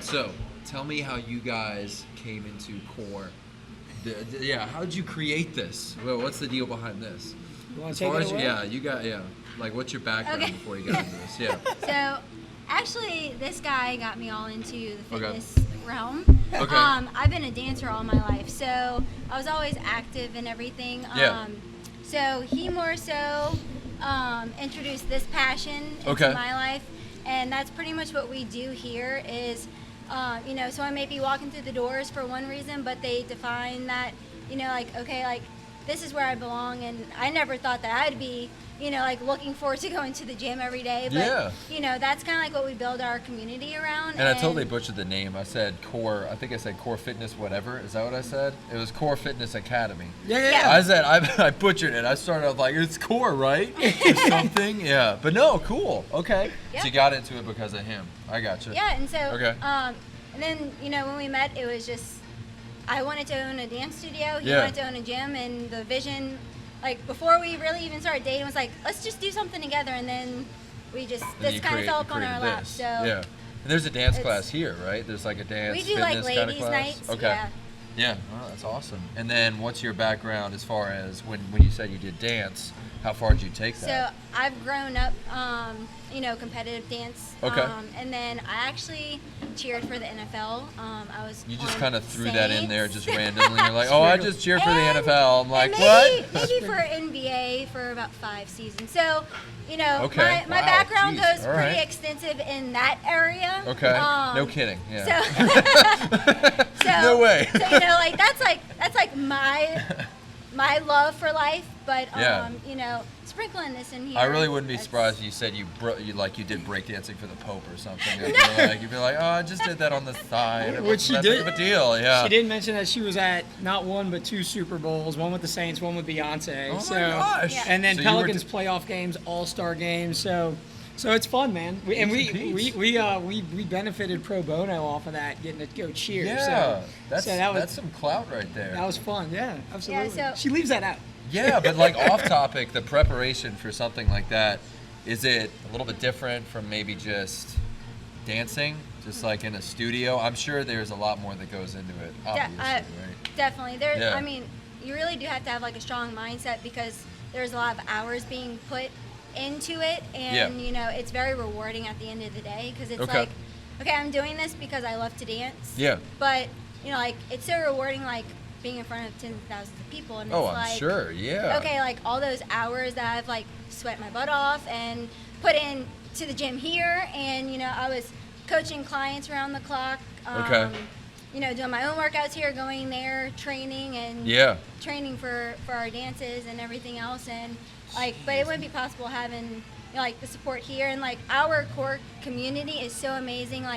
So tell me how you guys came into Core. How did you create this? Well, what's the deal behind this? You want As to take far it as away? like what's your background before you got into this? Yeah. So, actually, this guy got me all into the fitness realm. Okay. I've been a dancer all my life, so I was always active and everything. Yeah. So he more so introduced this passion into my life, and that's pretty much what we do here. Is so I may be walking through the doors for one reason, but they define that, this is where I belong, and I never thought that I'd be, looking forward to going to the gym every day. But, that's kind of like what we build our community around. And I totally butchered the name. I said Core, I think I said Core Fitness whatever. Is that what I said? It was Core Fitness Academy. Yeah. I said, I butchered it. I started off like, it's Core, right? Or something. Yeah. But no, cool. Okay. Yep. So you got into it because of him. I gotcha. Yeah, and so, Okay. and then, when we met, it was just, I wanted to own a dance studio, he Yeah. wanted to own a gym, and the vision, before we really even started dating, was like, let's just do something together, and then this kind of fell upon our lap. So yeah. And there's a dance class here, right? There's like a dance we do fitness kind of ladies' class. nights. Okay. Yeah. Yeah. Oh, that's awesome. And then what's your background as far as when you said you did dance? How far did you take that? So I've grown up, competitive dance. Okay. And then I actually cheered for the NFL. You just on kind of threw that in there Saints. just randomly. You're like, oh, I just cheer for the And- NFL. I'm like, and what? Maybe for NBA for about 5 seasons. So, Okay. my Wow. Jeez. Goes All pretty right. extensive in that area. Okay. No kidding. Yeah. So, No way. So that's like my love for life, but sprinkling this in here. I really wouldn't be surprised if you said you did breakdancing for the Pope or something. You'd be like, oh, I just did that on the side. Which she Not did. big of a deal. Yeah. She did mention that she was at not one but 2 Super Bowls, one with the Saints, one with Beyonce. Oh my so, gosh. Yeah. And then So you were Pelicans playoff games, All-Star games. So it's fun, man. We benefited pro bono off of that, getting to go cheer. Yeah. So That's some clout right there. that was fun. Yeah, absolutely. Yeah, so- she leaves that out. Yeah, but like off topic, the preparation for something like that, is it a little bit different from maybe just dancing, just like in a studio? I'm sure there's a lot more that goes into it, obviously, right? Definitely. Yeah. I mean, you really do have to have a strong mindset because there's a lot of hours being put into it, and it's very rewarding at the end of the day because it's Okay. like, okay, I'm doing this because I love to dance. Yeah. But it's so rewarding, being in front of tens of thousands of people, and Oh, it's I'm sure, yeah. okay, all those hours that I've sweat my butt off and put in to the gym here, and I was coaching clients around the clock. Okay. Doing my own workouts here, going there, training and training for our dances and everything else, and but it wouldn't be possible having the support here, and our core community is so amazing.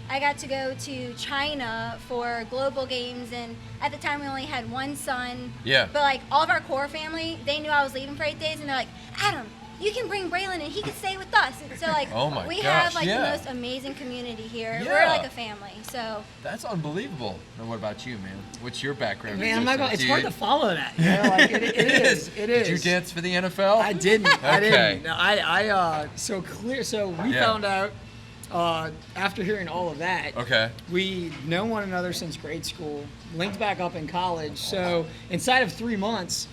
I got to go to China for global games, and at the time we only had one son. Yeah. But all of our core family, they knew I was leaving for 8 days, and they're like, Adam, you can bring Braylon and he can stay with us. And so Oh my we gosh, have yeah. the most amazing community here. Yeah. We're like a family. So That's unbelievable. Now, what about you, man? What's your background? Man, I'm not gonna, Do it's you- hard to follow that. It is. It is. Did you dance for the NFL? I didn't. I Okay. didn't. No, So we found out after hearing all of that. Okay. We know one another since grade school, linked back up in college. So inside of 3 months,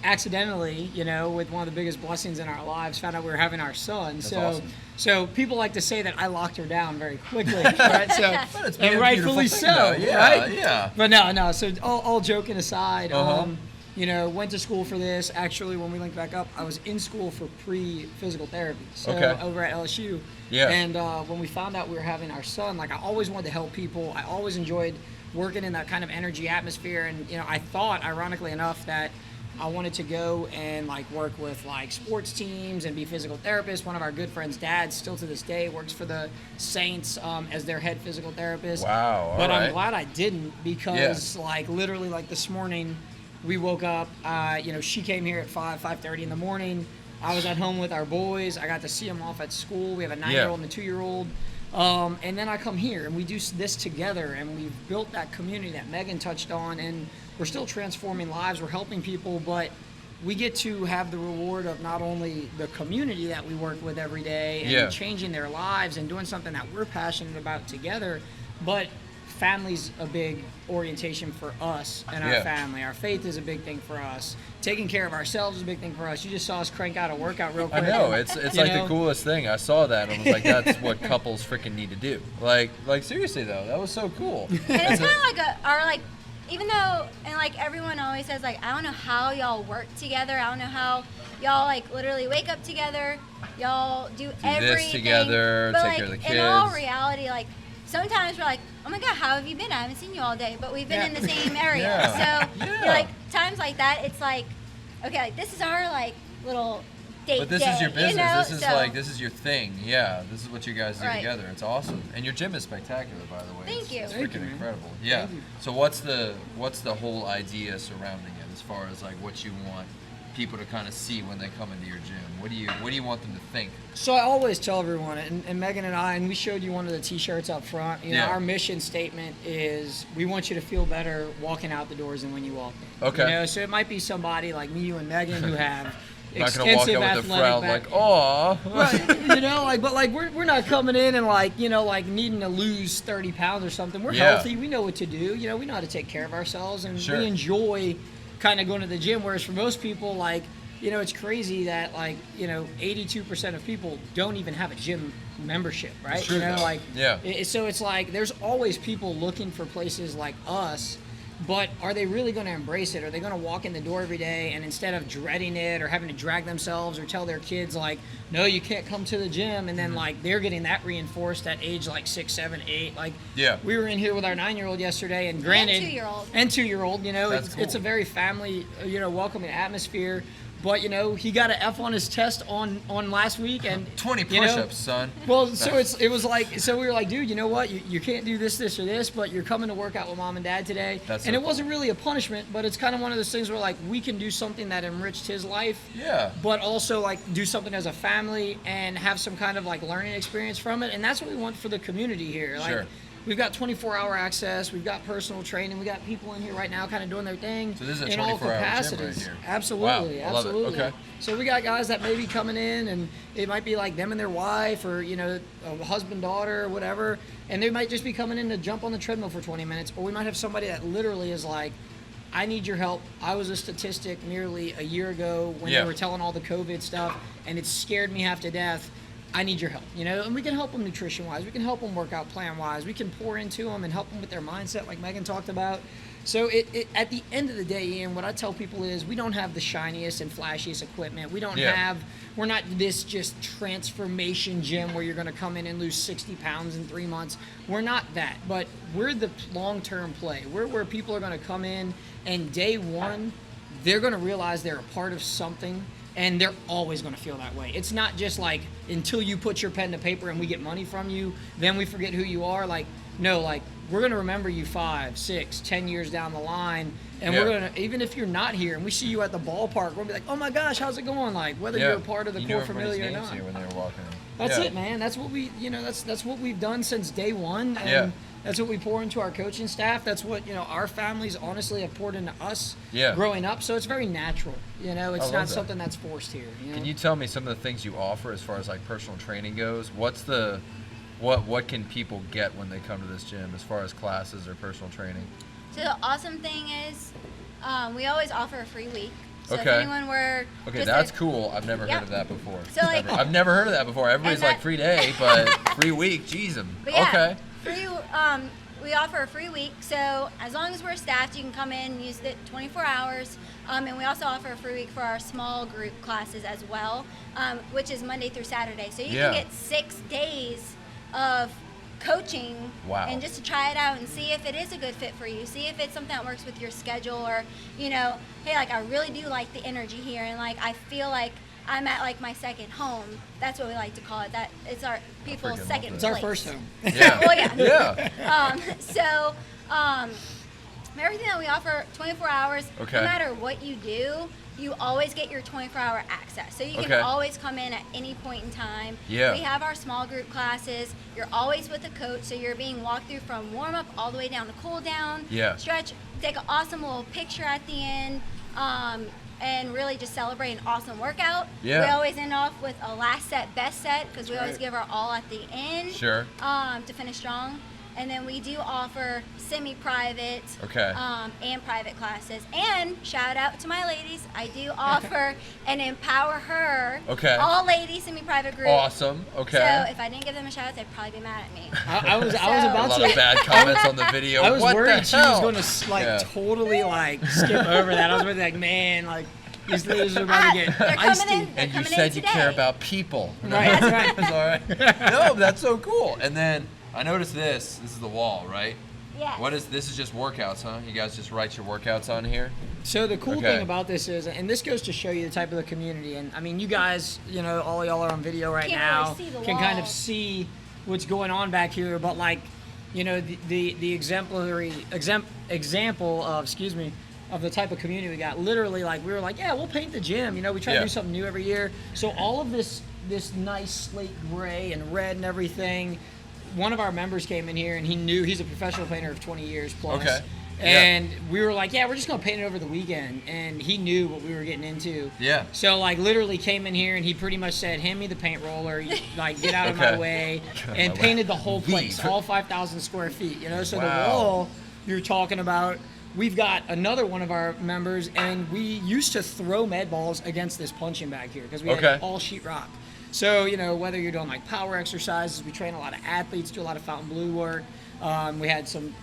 accidentally, with one of the biggest blessings in our lives, found out we were having our son. That's so awesome. So people like to say that I locked her down very quickly, right? So But it's been and a rightfully beautiful so, thing, though. Yeah, right? yeah. But no. So all joking aside, Uh-huh. went to school for this. Actually, when we linked back up, I was in school for pre-physical therapy. So Okay. over at LSU. Yeah. And when we found out we were having our son, I always wanted to help people. I always enjoyed working in that kind of energy atmosphere. And, I thought, ironically enough, that I wanted to go and work with sports teams and be physical therapist. One of our good friends' dads, still to this day, works for the Saints as their head physical therapist. Wow, all But right. I'm glad I didn't because literally this morning we woke up. She came here at 5:30 in the morning. I was at home with our boys. I got to see them off at school. We have a 9-year-old and a 2-year-old. And then I come here and we do this together, and we've built that community that Megan touched on, and we're still transforming lives. We're helping people, but we get to have the reward of not only the community that we work with every day and changing their lives and doing something that we're passionate about together, but family's a big orientation for us and our family. Our faith is a big thing for us. Taking care of ourselves is a big thing for us. You just saw us crank out a workout real quick. I know, it's like the coolest thing. I saw that and I was like, that's what couples freaking need to do. Like seriously though, that was so cool. And it's kind of like our like, even though, and like everyone always says like, I don't know how y'all work together. I don't know how y'all like literally wake up together. Y'all do everything. This together, but take like, care of the kids. In all reality, like sometimes we're like, oh my God, how have you been? I haven't seen you all day, but we've been in the same area. So you know, like times like that, it's like, okay, like this is our like little date. But this is your business. You know? This is like, this is your thing. Yeah, this is what you guys do together. It's awesome. And your gym is spectacular, by the way. Thank you. It's freaking incredible. Yeah. So what's the whole idea surrounding it as far as like what you want people to kind of see when they come into your gym? What do you want them to think? So I always tell everyone, and Megan and I, and we showed you one of the T-shirts up front. You know, our mission statement is we want you to feel better walking out the doors than when you walk in. Okay. You know, so it might be somebody like me, you, and Megan who have not gonna walk out with a frown like, oh. Right, you know, like, but like we're not coming in and like, you know, like needing to lose 30 pounds or something. We're healthy. We know what to do. You know, we know how to take care of ourselves, and we enjoy kind of going to the gym. Whereas for most people, like, you know, it's crazy that like, you know, 82% of people don't even have a gym membership, right? It's true, you know, though. like, yeah. So it's like there's always people looking for places like us. But are they really going to embrace it? Are they going to walk in the door every day and instead of dreading it or having to drag themselves or tell their kids like, no, you can't come to the gym, and then like they're getting that reinforced at age like 6, 7, 8. Like we were in here with our 9-year-old yesterday, and granted, and 2-year-old, you know, it's a very family, you know, welcoming atmosphere. But, you know, he got an F on his test on last week. And 20 push-ups, son. Well, so it was like, so we were like, dude, you know what? You can't do this, or this, but you're coming to work out with mom and dad today. And it wasn't really a punishment, but it's kind of one of those things where, like, we can do something that enriched his life. Yeah. But also, like, do something as a family and have some kind of, like, learning experience from it. And that's what we want for the community here. Like, we've got 24-hour access. We've got personal training. We got people in here right now kind of doing their thing. So this is a in all 24-hour capacities. gym right here. Absolutely. Wow, I love absolutely. it. Okay. So we got guys that may be coming in, and it might be like them and their wife, or, you know, a husband, daughter, or whatever, and they might just be coming in to jump on the treadmill for 20 minutes. Or we might have somebody that literally is like, I need your help. I was a statistic nearly a year ago when they were telling all the COVID stuff, and it scared me half to death. I need your help, you know, and we can help them nutrition-wise. We can help them workout plan-wise. We can pour into them and help them with their mindset, like Megan talked about. So at the end of the day, Ian, what I tell people is we don't have the shiniest and flashiest equipment. We don't we're not this just transformation gym where you're going to come in and lose 60 pounds in 3 months. We're not that, but we're the long-term play. We're where people are going to come in, and day one, they're going to realize they're a part of something. And they're always going to feel that way. It's not just like until you put your pen to paper and we get money from you, then we forget who you are. Like, no, like we're going to remember you 5, 6, 10 years down the line. And we're going to, even if you're not here and we see you at the ballpark, we'll be like, oh my gosh, how's it going? Like, whether you're a part of the core familia or not. When they were walking in. That's it, man. That's what we, you know, that's what we've done since day one. And that's what we pour into our coaching staff. That's what, you know, our families honestly have poured into us growing up. So it's very natural. You know, it's not something that's forced here. You know? Can you tell me some of the things you offer as far as like personal training goes? What's the, what can people get when they come to this gym as far as classes or personal training? So the awesome thing is we always offer a free week. So if anyone were that's cool. I've never heard of that before. So like, I've never heard of that before. Everybody's like free day, but free week, jeez 'em. Free, we offer a free week, so as long as we're staffed, you can come in and use it 24 hours. And we also offer a free week for our small group classes as well, which is Monday through Saturday. So you can get 6 days of coaching and just to try it out and see if it is a good fit for you, see if it's something that works with your schedule, or, you know, hey, like I really do like the energy here, and like I feel like I'm at like my second home. That's what we like to call it. That it's our people's second place. It's our first home. So everything that we offer 24 hours, no matter what you do, you always get your 24-hour access. So you can always come in at any point in time. We have our small group classes. You're always with a coach, so you're being walked through from warm-up all the way down to cool down. Stretch, take an awesome little picture at the end. and really just celebrate an awesome workout. Yeah. We always end off with a last set, best set, because we always give our all at the end. Sure. To finish strong. And then we do offer semi-private and private classes. And shout out to my ladies, I do offer an Empower Her all ladies semi-private group. Awesome. Okay. So if I didn't give them a shout out, they'd probably be mad at me. I was about a lot to. of bad comments on the video. I was what worried the she hell? was going to totally skip over that. I was like, man, these ladies are about to get They're iced. coming in. And you said you care about people. Right, that's right. That's all right. No, that's so cool. And then I noticed this. This is the wall, right? Yes. This is just workouts, huh? You guys just write your workouts on here? So the cool thing about this is, and this goes to show you the type of the community, and I mean, you guys, all y'all are on video right now, can kind of see what's going on back here, but the exemplary example of the type of community we got. Literally, we were like, yeah, we'll paint the gym. We try to do something new every year. So all of this nice slate gray and red and everything. One of our members came in here and he's a professional painter of 20 years plus. Okay. And we were like, yeah, we're just gonna paint it over the weekend. And he knew what we were getting into. Yeah. So literally came in here and he pretty much said, hand me the paint roller, get out of my way, and painted the whole place, all 5,000 square feet. So the wall you're talking about, we've got another one of our members, and we used to throw med balls against this punching bag here because we had all sheetrock. So, whether you're doing power exercises, we train a lot of athletes, do a lot of fountain blue work. We had some,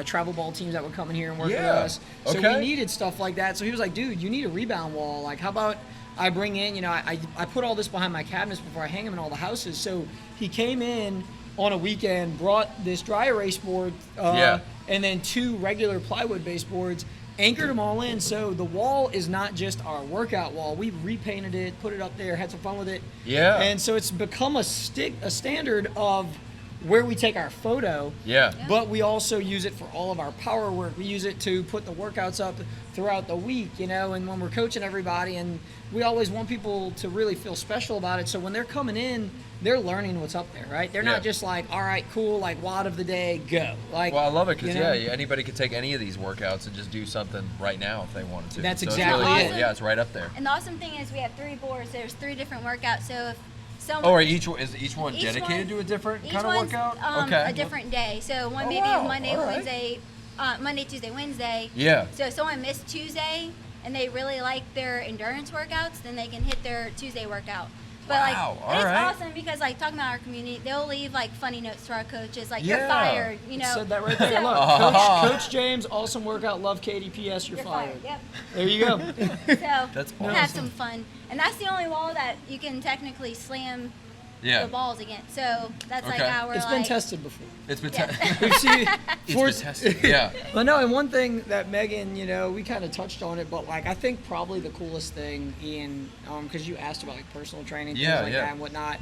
travel ball teams that would come in here and work with us. So we needed stuff like that. So he was like, dude, you need a rebound wall. How about I bring in, I put all this behind my cabinets before I hang them in all the houses. So he came in on a weekend, brought this dry erase board, and then 2 regular plywood baseboards, anchored them all in. So the wall is not just our workout wall. We repainted it, put it up there, had some fun with it. Yeah. And so it's become a standard of where we take our photo. Yeah. But we also use it for all of our power work. We use it to put the workouts up throughout the week, and when we're coaching everybody, and we always want people to really feel special about it. So when they're coming in, they're learning what's up there, right? They're not just all right, cool, WOD of the day, go. Well, I love it because anybody could take any of these workouts and just do something right now if they wanted to. That's so exactly it's really it. cool. Yeah, it's right up there. And the awesome thing is we have 3 boards. There's 3 different workouts. So if is each one dedicated to a different kind of workout? A different day. So one Monday, Wednesday, Monday, Tuesday, Wednesday. Yeah. So if someone missed Tuesday and they really like their endurance workouts, then they can hit their Tuesday workout. But it's awesome because talking about our community, they'll leave funny notes to our coaches, you're fired, Said that right there. Look, Coach James, awesome workout, love Katie, P.S. You're fired. Yep. There you go. So that's awesome. Have some fun, and that's the only wall that you can technically slam the balls against. So that's our. It's been tested before. It's been tested. We've seen it's been tested. Yeah. But no, and one thing that Megan, we kind of touched on it, but I think probably the coolest thing, Ian, because you asked about personal training, things like that and whatnot.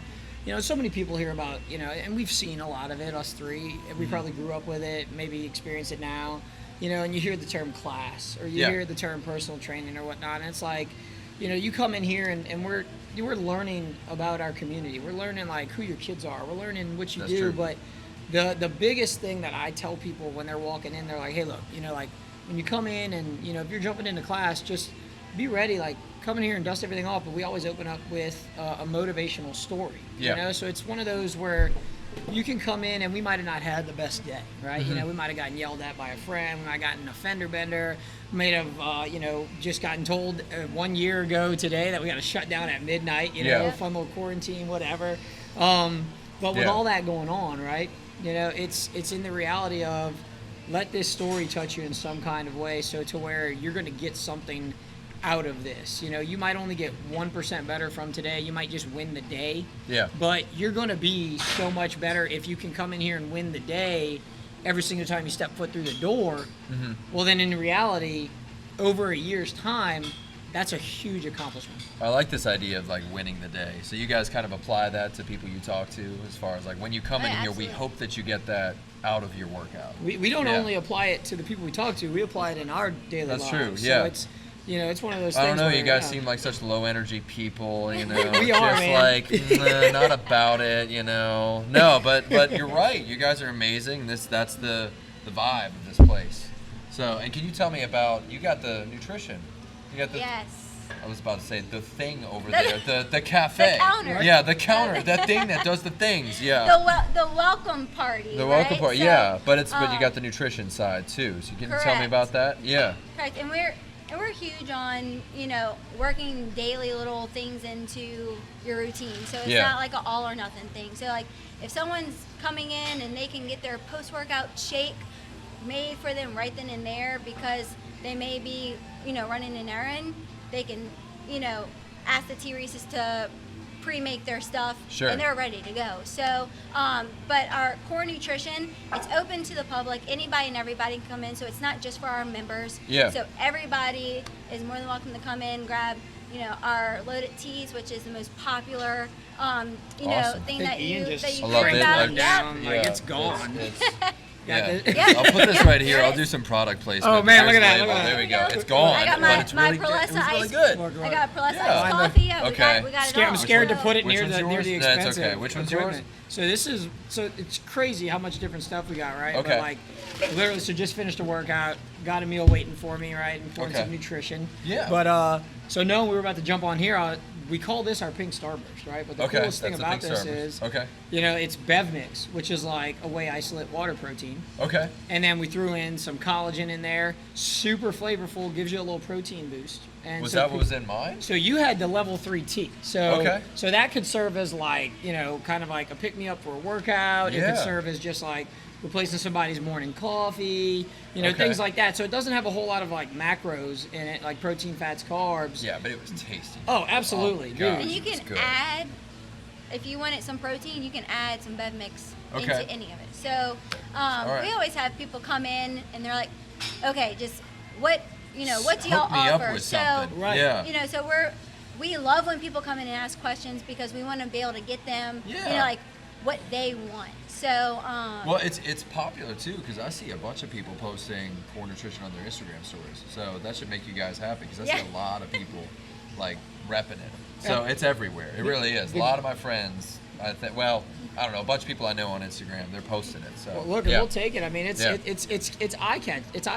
So many people hear about, and we've seen a lot of it, us 3. We probably grew up with it, maybe experience it now, and you hear the term class or you hear the term personal training or whatnot, and it's you come in here and we're learning about our community. We're learning who your kids are. We're learning what you do. True. But the biggest thing that I tell people when they're walking in, they're like, hey, look, when you come in and if you're jumping into class, just be ready. Come in here and dust everything off. But we always open up with a motivational story. So it's one of those where you can come in and we might have not had the best day, right? Mm-hmm. We might have gotten yelled at by a friend. We might have gotten a fender bender. Might have, just gotten told 1 year ago today that we got to shut down at midnight, fun little quarantine, whatever. But with all that going on, right, it's in the reality of let this story touch you in some kind of way so to where you're going to get something out of this. You might only get 1% better from today. You might just win the day. Yeah. But you're going to be so much better if you can come in here and win the day every single time you step foot through the door. Mm-hmm. Well, then in reality, over a year's time, that's a huge accomplishment. I like this idea of winning the day. So you guys kind of apply that to people you talk to as far as when you come in here, we hope that you get that out of your workout. We don't only apply it to the people we talk to, we apply it in our daily lives. That's true, yeah. So it's it's one of those things. I don't know, where, you guys seem like such low energy people, We just are, man. not about it, No, but you're right. You guys are amazing. That's the vibe of this place. So, and can you tell me about, you got the nutrition You got the. Yes. I was about to say the thing over there, the cafe. The counter. Yeah, the counter, that thing that does the things. Yeah. The welcome party. The welcome right? party, So, yeah, but you got the nutrition side too. So you can tell me correct. about that? Yeah. Correct, and we're huge on working daily little things into your routine. So it's Yeah. not like an all or nothing thing. So like if someone's coming in and they can get their post workout shake made for them right then and there because they may be running an errand, they can ask the T-Reese's to pre-make their stuff, Sure. and they're ready to go. So, but our core nutrition, it's open to the public. Anybody and everybody can come in, so it's not just for our members. Yeah. So everybody is more than welcome to come in, grab, our loaded teas, which is the most popular, Awesome. thing I that think Ian you just that you I love heard it. about. Like, Yep. down, like it's gone. Yeah. Yeah. I'll put this right here. I'll do some product placement. Oh, man, Here's look at that, the look label. at There we that. go. It's gone. I got but my it's really good. Prolessa It was really ice. good. I got Prolessa Yeah. iced coffee. Yeah, Okay. we got it I'm all. scared to So- put it Which near one's the yours? expensive. That's okay. Which one's yours? So it's crazy how much different stuff we got, right? Okay. But like literally, so just finished a workout, got a meal waiting for me, right? Importance Okay. of nutrition. Yeah. But so no, we were about to jump on here. We call this our pink starburst, right? But the Okay, coolest thing that's a about pink this Starburst. is, Okay. it's Bev Mix, which is like a whey isolate water protein. Okay. And then we threw in some collagen in there, super flavorful, gives you a little protein boost. And Was so that what was in mine? So you had the level 3 tea. So Okay. so that could serve as like, kind of like a pick me up for a workout. It Yeah. could serve as just like replacing somebody's morning coffee, Okay. things like that. So it doesn't have a whole lot of like macros in it, like protein, fats, carbs. Yeah, but it was tasty. Oh, absolutely, Oh, dude. God. And you It's can good. add, if you wanted some protein, you can add some Bev Mix Okay. into any of it. So right. we always have people come in and they're like, okay, just what do y'all Hook me up offer? with So something. Right. Yeah. so we love when people come in and ask questions because we want to be able to get them, Yeah. like what they want. So Well, it's popular too because I see a bunch of people posting core nutrition on their Instagram stories. So that should make you guys happy because I see a lot of people like repping it. So it's everywhere. It really is. A lot of my friends, I don't know, a bunch of people I know on Instagram, they're posting it. So Well, look, yeah. we'll take it. I mean, it's Yeah. it's eye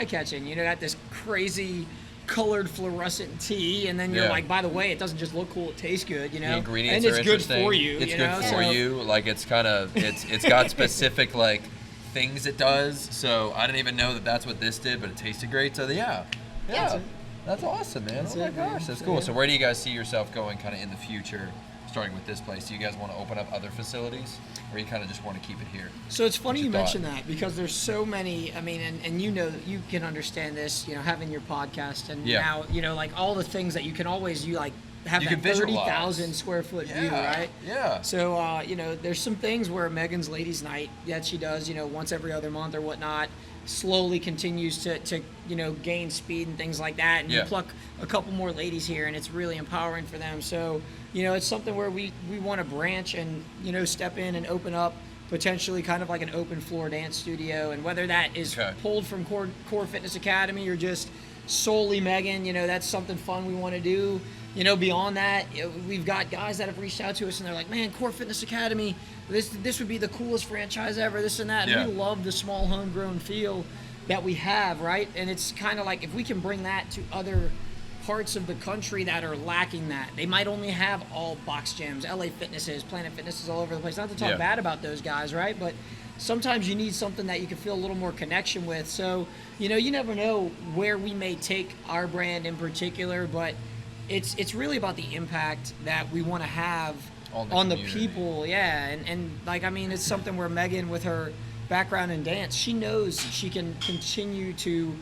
catching. Got this crazy colored fluorescent tea, and then you're Yeah. like, by the way, it doesn't just look cool; it tastes good. The ingredients and are it's good interesting. for you. It's you good know? for So- you. Like it's kind of it's got specific like things it does. So I didn't even know that that's what this did, but it tasted great. So yeah. That's it. That's awesome, man. That's Oh my it, man. gosh, that's So, cool. yeah. So where do you guys see yourself going kind of in the future, starting with this place? Do you guys want to open up other facilities, or you kind of just want to keep it here? So it's funny What's you your mention that because there's so many. I mean, and you can understand this. Having your podcast and Yeah. now like all the things that you can always have You that can visualize. 30,000 square foot view, right? Yeah. So, there's some things where Megan's Ladies Night that she does, once every other month or whatnot, slowly continues to gain speed and things like that. And Yeah. you pluck a couple more ladies here, and it's really empowering for them. So, it's something where we want to branch and, step in and open up potentially kind of like an open floor dance studio. And whether that is Okay. pulled from Core Fitness Academy or just solely Megan, that's something fun we want to do. Beyond that, we've got guys that have reached out to us and they're like, man, Core Fitness Academy, this would be the coolest franchise ever, this and that. And Yeah. we love the small homegrown feel that we have, right? And it's kind of like if we can bring that to other parts of the country that are lacking that. They might only have all box gyms, LA Fitnesses, Planet Fitnesses all over the place. Not to talk Yeah. bad about those guys, right? But sometimes you need something that you can feel a little more connection with. So, you never know where we may take our brand in particular, but it's really about the impact that we want to have on the community. people. Yeah. And like, I mean, it's something where Megan, with her background in dance, she knows she can continue to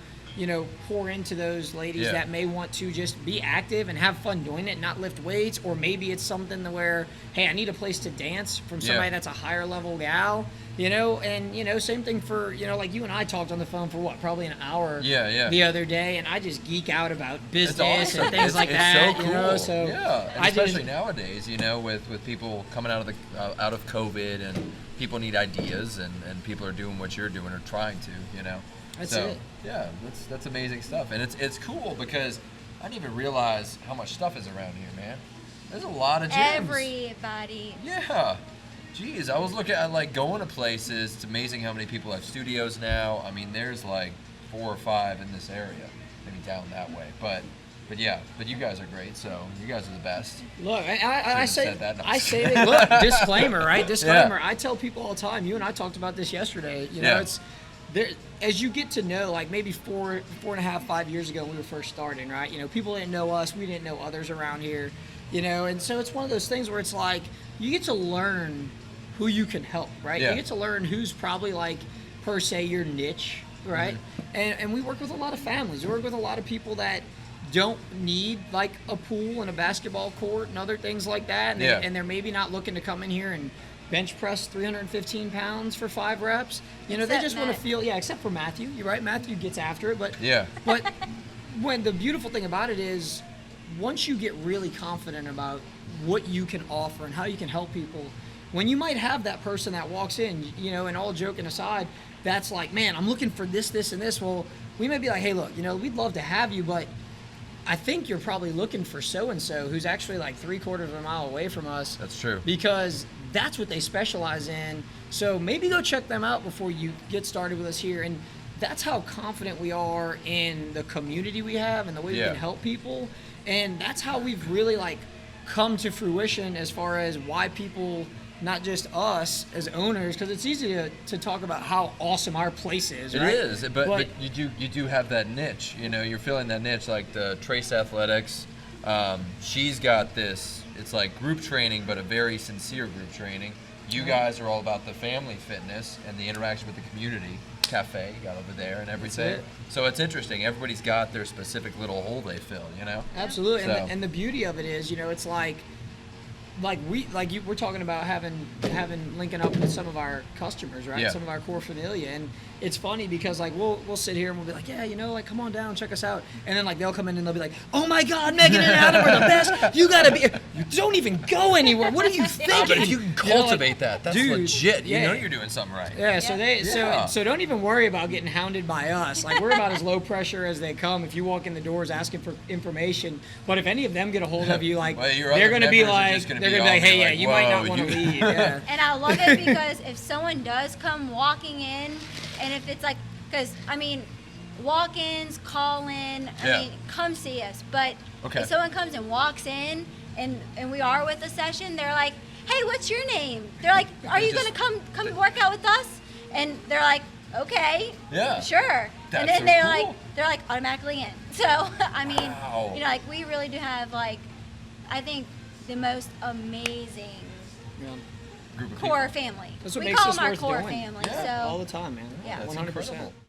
pour into those ladies Yeah. that may want to just be active and have fun doing it, not lift weights, or maybe it's something to where, hey, I need a place to dance from somebody Yeah. that's a higher level gal, and same thing for, like you and I talked on the phone for probably an hour Yeah. the other day, and I just geek out about It's business awesome. and things like it's that, so cool. so yeah, and I especially just, nowadays, with people coming out of COVID, and people need ideas, and people are doing what you're doing or trying to, That's so, it. Yeah, that's amazing stuff, and it's cool because I didn't even realize how much stuff is around here, man. There's a lot of gyms. everybody. Yeah. Geez, I was looking at like going to places. It's amazing how many people have studios now. I mean, there's like 4 or 5 in this area, maybe down that way, but But yeah, but you guys are great, so you guys are the best. Look, I say said that. No. I say that. Look, disclaimer, right? Disclaimer. Yeah. I tell people all the time. You and I talked about this yesterday. You know, Yeah. it's there as you get to know, like maybe 4.5, 5 years ago when we were first starting, right? You know, people didn't know us. We didn't know others around here. You know, and so it's one of those things where it's like you get to learn who you can help, right? Yeah. You get to learn who's probably like per se your niche, right? And we work with a lot of families. We work with a lot of people that don't need like a pool and a basketball court and other things like that, and, and they're maybe not looking to come in here and bench press 315 pounds for 5 reps. You know, Except they just want to Matt. feel, except for Matthew. You're right, Matthew gets after it, but Yeah. but when the beautiful thing about it is once you get really confident about what you can offer and how you can help people, when you might have that person that walks in, you know, and all joking aside, that's like, man, I'm looking for this, this, and this. Well, we may be like, hey, look, you know, we'd love to have you, but I think you're probably looking for so-and-so who's actually like 3/4 of a mile away from us. That's true. Because that's what they specialize in. So maybe go check them out before you get started with us here. And that's how confident we are in the community we have and the way we can help people. And that's how we've really like come to fruition as far as why people, not just us as owners, because it's easy to talk about how awesome our place is, right? It is, but you do have that niche. You know, you're filling that niche. Like the Trace Athletics, she's got this. It's like group training, but a very sincere group training. You guys are all about the family fitness and the interaction with the community. Cafe you got over there and everything. So it's interesting. Everybody's got their specific little hole they fill. You know. Absolutely, So. and the beauty of it is, you know, it's like we're talking about having linking up with some of our customers, right? Yeah. Some of our core familia, and it's funny because like we'll sit here and we'll be like, yeah, you know, like come on down, check us out, and then like they'll come in and they'll be like, oh my God, Megan and Adam are the best. You gotta be. You don't even go anywhere. What are you thinking? Oh, but if you can You know, like, cultivate that, that's dude, legit. You yeah. know you're doing something right. Yeah, so Yeah. so don't even worry about getting hounded by us. Like we're about as low pressure as they come. If you walk in the doors asking for information, but if any of them get a hold of you, like Well, your they're other going to be members are like, just they're gonna going be to be like, all hey, yeah, like, you might not "Whoa, want to you-" leave. Yeah. And I love it because if someone does come walking in, and if it's like, because I mean, walk-ins, call-in, I mean, come see us. But if someone comes and walks in, and we are with a session, they're like, hey, what's your name? They're like, are you going to come work out with us? And they're like, okay, sure. That's and then so they're cool. like automatically in. So I mean, Wow. you know, like we really do have like, I think the most amazing Yeah. Group of core people. family. That's what We makes call us them our worth core doing. family. Yeah. All So the time, man. Yeah. That's 100%. incredible.